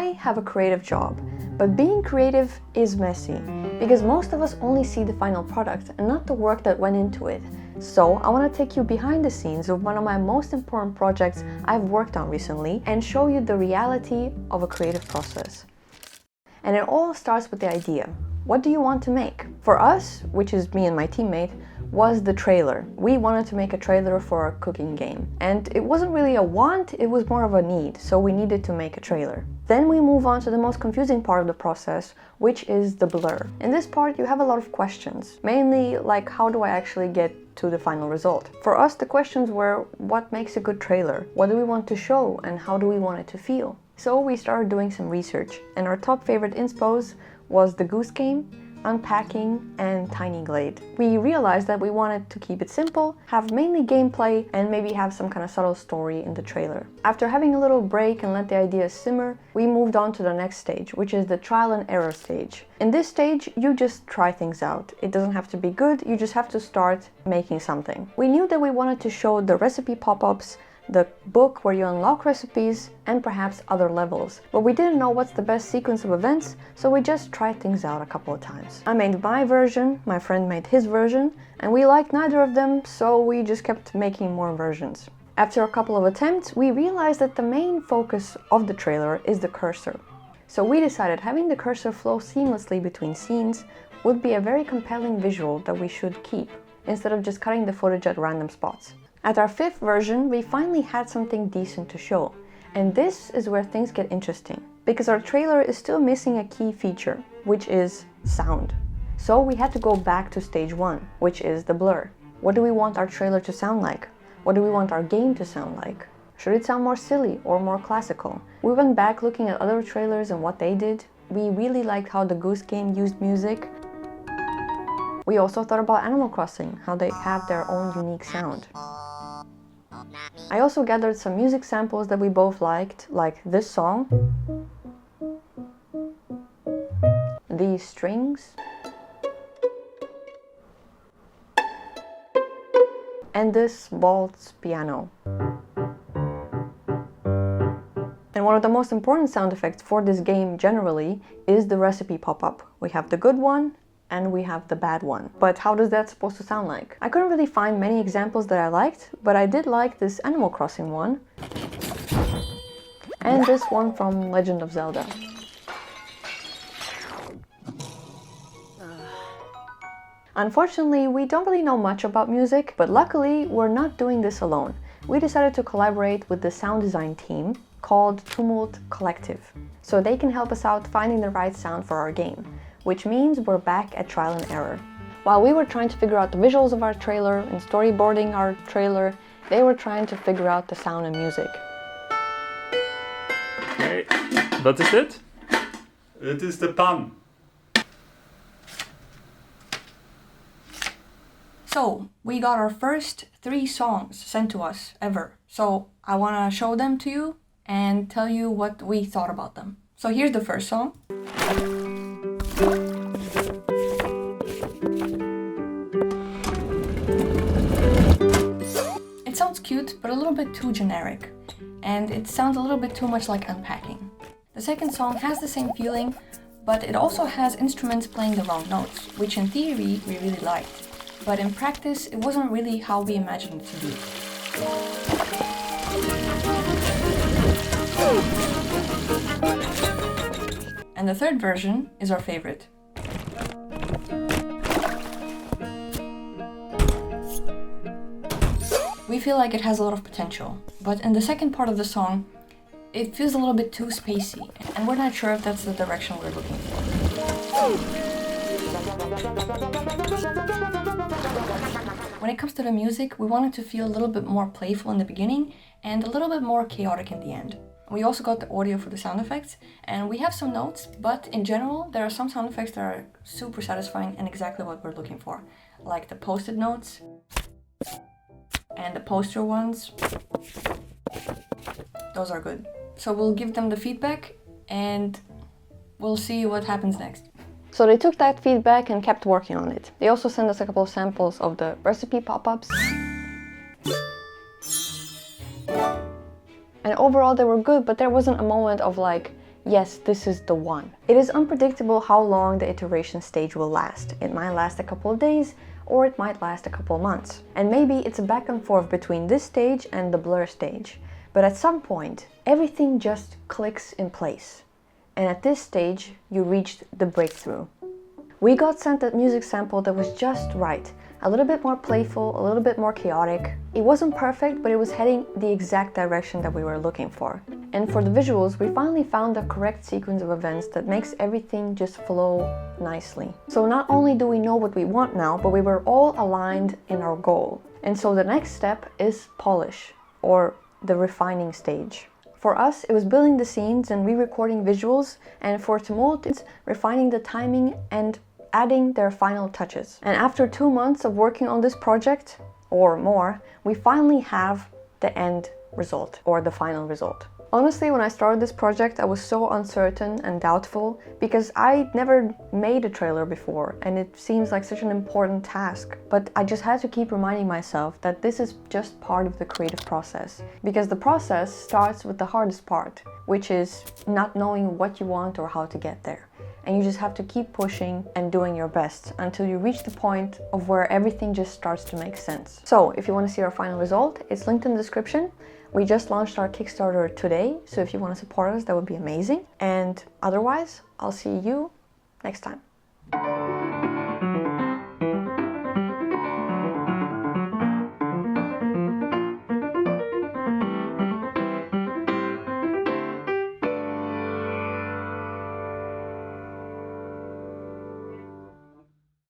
I have a creative job, but being creative is messy because most of us only see the final product and not the work that went into it. So I want to take you behind the scenes of one of my most important projects I've worked on recently and show you the reality of a creative process. And it all starts with the idea. What do you want to make? For us, which is me and my teammate, was the trailer. We wanted to make a trailer for a cooking game. And it wasn't really a want, it was more of a need, so we needed to make a trailer. Then we move on to the most confusing part of the process, which is the blur. In this part, you have a lot of questions, mainly like how do I actually get to the final result? For us, the questions were what makes a good trailer? What do we want to show and how do we want it to feel? So we started doing some research, and our top favorite inspos was the Goose Game, Unpacking, and Tiny Glade. We realized that we wanted to keep it simple, have mainly gameplay, and maybe have some kind of subtle story in the trailer. After having a little break and let the ideas simmer, we moved on to the next stage, which is the trial and error stage. In this stage, you just try things out. It doesn't have to be good, you just have to start making something. We knew that we wanted to show the recipe pop-ups, the book where you unlock recipes, and perhaps other levels. But we didn't know what's the best sequence of events, so we just tried things out a couple of times. I made my version, my friend made his version, and we liked neither of them, so we just kept making more versions. After a couple of attempts, we realized that the main focus of the trailer is the cursor. So we decided having the cursor flow seamlessly between scenes would be a very compelling visual that we should keep, instead of just cutting the footage at random spots. At our fifth version, we finally had something decent to show. And this is where things get interesting, because our trailer is still missing a key feature, which is sound. So we had to go back to stage one, which is the blur. What do we want our trailer to sound like? What do we want our game to sound like? Should it sound more silly or more classical? We went back looking at other trailers and what they did. We really liked how the Goose Game used music. We also thought about Animal Crossing, how they have their own unique sound. I also gathered some music samples that we both liked, like this song, these strings, and this waltz piano. And one of the most important sound effects for this game generally is the recipe pop-up. We have the good one, and we have the bad one. But how does that supposed to sound like? I couldn't really find many examples that I liked, but I did like this Animal Crossing one and this one from Legend of Zelda. Unfortunately, we don't really know much about music, but luckily we're not doing this alone. We decided to collaborate with the sound design team called Tumult Collective, so they can help us out finding the right sound for our game. Which means we're back at trial and error. While we were trying to figure out the visuals of our trailer and storyboarding our trailer, they were trying to figure out the sound and music. Okay, wat is dit? Het is de pan. So, we got our first 3 songs sent to us ever. So, I want to show them to you and tell you what we thought about them. So here's the first song. It sounds cute, but a little bit too generic, and it sounds a little bit too much like Unpacking. The second song has the same feeling, but it also has instruments playing the wrong notes, which in theory we really liked, but in practice it wasn't really how we imagined it to be. And the third version is our favorite. We feel like it has a lot of potential, but in the second part of the song, it feels a little bit too spacey, and we're not sure if that's the direction we're looking for. When it comes to the music, we wanted to feel a little bit more playful in the beginning and a little bit more chaotic in the end. We also got the audio for the sound effects, and we have some notes, but in general, there are some sound effects that are super satisfying and exactly what we're looking for, like the post-it notes and the poster ones. Those are good. So we'll give them the feedback and we'll see what happens next. So they took that feedback and kept working on it. They also sent us a couple of samples of the recipe pop-ups. And overall they were good, but there wasn't a moment of like, yes, this is the one. It is unpredictable how long the iteration stage will last. It might last a couple of days, or it might last a couple of months. And maybe it's a back and forth between this stage and the blur stage. But at some point, everything just clicks in place. And at this stage, you reached the breakthrough. We got sent that music sample that was just right. A little bit more playful, a little bit more chaotic. It wasn't perfect, but it was heading the exact direction that we were looking for. And for the visuals, we finally found the correct sequence of events that makes everything just flow nicely. So not only do we know what we want now, but we were all aligned in our goal. And so the next step is polish, or the refining stage. For us, it was building the scenes and re-recording visuals, and for Tumult, it's refining the timing and adding their final touches. And after 2 months of working on this project, or more, we finally have the end result, or the final result. Honestly, when I started this project, I was so uncertain and doubtful because I never made a trailer before and it seems like such an important task. But I just had to keep reminding myself that this is just part of the creative process. Because the process starts with the hardest part, which is not knowing what you want or how to get there. And you just have to keep pushing and doing your best until you reach the point of where everything just starts to make sense. So if you want to see our final result, it's linked in the description. We just launched our Kickstarter today, so if you want to support us, that would be amazing. And otherwise, I'll see you next time.